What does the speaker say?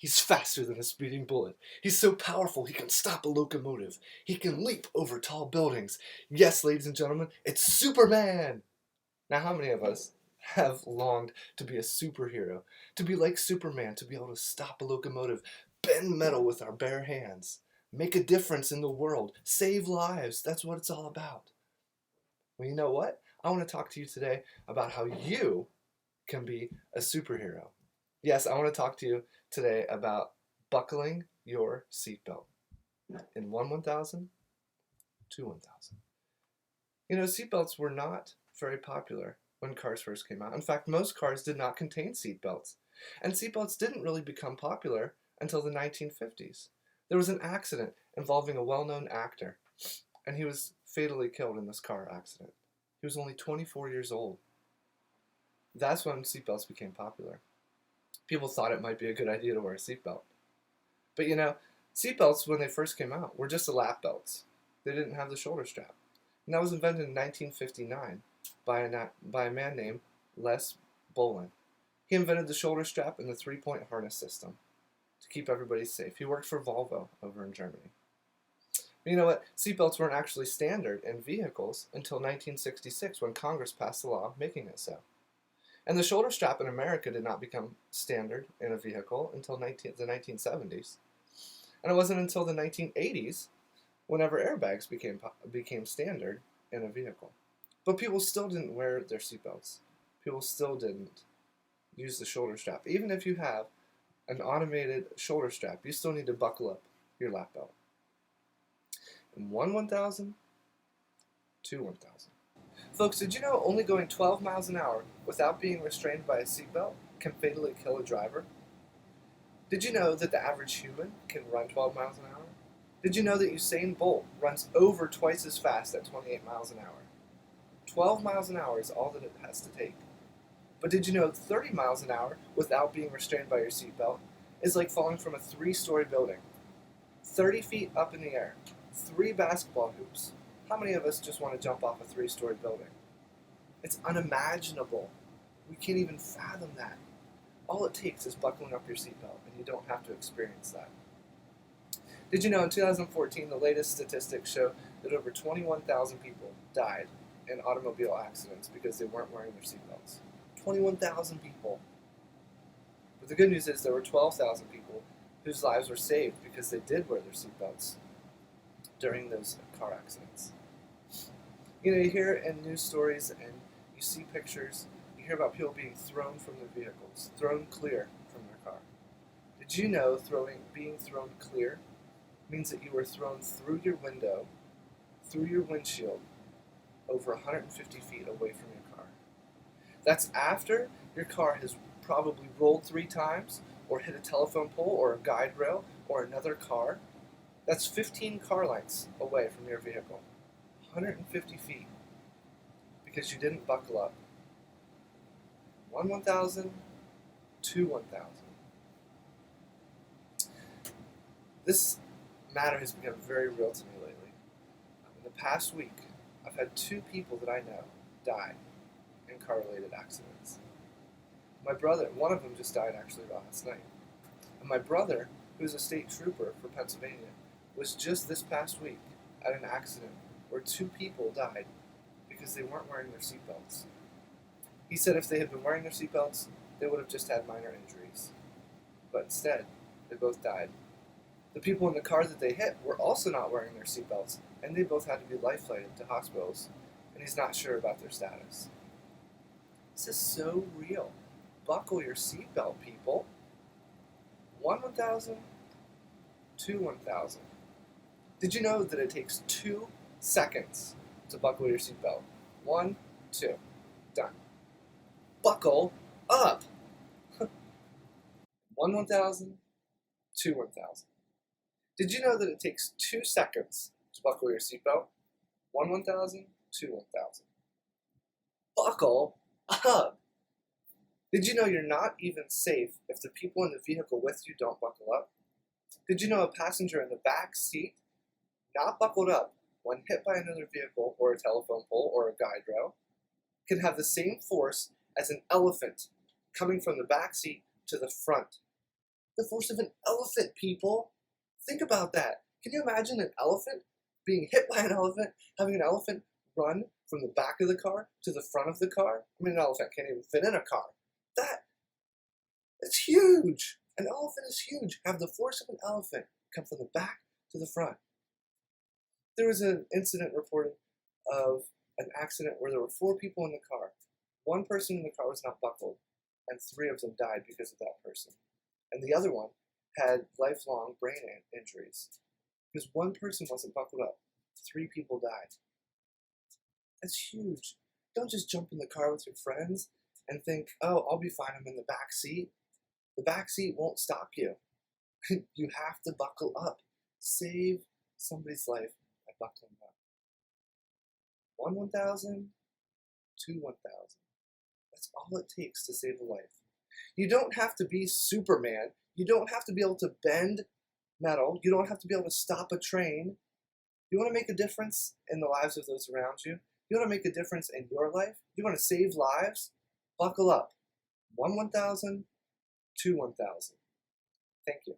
He's faster than a speeding bullet. He's so powerful he can stop a locomotive. He can leap over tall buildings. Yes, ladies and gentlemen, it's Superman! Now, how many of us have longed to be a superhero? To be like Superman, to be able to stop a locomotive, bend metal with our bare hands, make a difference in the world, save lives. That's what it's all about. Well, you know what? I want to talk to you today about how you can be a superhero. Yes, I want to talk to you today about buckling your seatbelt in 1,000, 1,000. You know, seatbelts were not very popular when cars first came out. In fact, most cars did not contain seatbelts. And seatbelts didn't really become popular until the 1950s. There was an accident involving a well-known actor, and he was fatally killed in this car accident. He was only 24 years old. That's when seatbelts became popular. People thought it might be a good idea to wear a seatbelt. But you know, seatbelts, when they first came out, were just the lap belts. They didn't have the shoulder strap. And that was invented in 1959 by a man named Les Bolin. He invented the shoulder strap and the three-point harness system to keep everybody safe. He worked for Volvo over in Germany. But you know what? Seatbelts weren't actually standard in vehicles until 1966 when Congress passed a law making it so. And the shoulder strap in America did not become standard in a vehicle until the 1970s. And it wasn't until the 1980s whenever airbags became standard in a vehicle. But people still didn't wear their seatbelts. People still didn't use the shoulder strap. Even if you have an automated shoulder strap, you still need to buckle up your lap belt. In 1,000, 1,000. Folks, did you know only going 12 miles an hour without being restrained by a seatbelt can fatally kill a driver? Did you know that the average human can run 12 miles an hour? Did you know that Usain Bolt runs over twice as fast at 28 miles an hour? 12 miles an hour is all that it has to take. But did you know 30 miles an hour without being restrained by your seatbelt is like falling from a 3-story building, 30 feet up in the air, 3 basketball hoops? How many of us just want to jump off a 3-story building? It's unimaginable. We can't even fathom that. All it takes is buckling up your seatbelt, and you don't have to experience that. Did you know in 2014, the latest statistics show that over 21,000 people died in automobile accidents because they weren't wearing their seatbelts? 21,000 people. But the good news is there were 12,000 people whose lives were saved because they did wear their seatbelts during those car accidents. You know, you hear in news stories and you see pictures, you hear about people being thrown from their vehicles, thrown clear from their car. Did you know being thrown clear means that you were thrown through your window, through your windshield, over 150 feet away from your car? That's after your car has probably rolled 3 times, or hit a telephone pole, or a guide rail, or another car. That's 15 car lengths away from your vehicle. 150 feet. Because you didn't buckle up. 1,000, 1,000. This matter has become very real to me lately. In the past week, I've had 2 people that I know die in car-related accidents. My brother, one of them just died actually last night. And my brother, who's a state trooper for Pennsylvania, was just this past week at an accident where 2 people died because they weren't wearing their seatbelts. He said if they had been wearing their seatbelts, they would have just had minor injuries. But instead, they both died. The people in the car that they hit were also not wearing their seatbelts, and they both had to be life-flighted to hospitals, and he's not sure about their status. This is so real. Buckle your seatbelt, people. 1,000, 1,000. Did you know that it takes 2 seconds to buckle your seatbelt? 1, 2, done. Buckle up. 1,000, 1,000. Did you know that it takes 2 seconds to buckle your seatbelt? 1,000, 1,000. Buckle up. Did you know you're not even safe if the people in the vehicle with you don't buckle up? Did you know a passenger in the back seat, not buckled up, when hit by another vehicle or a telephone pole or a guide rail, can have the same force as an elephant coming from the back seat to the front? The force of an elephant, people. Think about that. Can you imagine an elephant being hit by an elephant, having an elephant run from the back of the car to the front of the car? I mean, an elephant can't even fit in a car. It's huge. An elephant is huge. Have the force of an elephant come from the back to the front. There was an incident reported of an accident where there were 4 people in the car. One person in the car was not buckled, and 3 of them died because of that person. And the other one had lifelong brain injuries. Because one person wasn't buckled up, 3 people died. That's huge. Don't just jump in the car with your friends and think, oh, I'll be fine, I'm in the back seat. The back seat won't stop you. You have to buckle up. Save somebody's life by buckling up. 1 1,000, 2 1,000. That's all it takes to save a life. You don't have to be Superman. You don't have to be able to bend metal. You don't have to be able to stop a train. You want to make a difference in the lives of those around you? You want to make a difference in your life? You want to save lives? Buckle up. 1 1,000, 2 1,000. Thank you.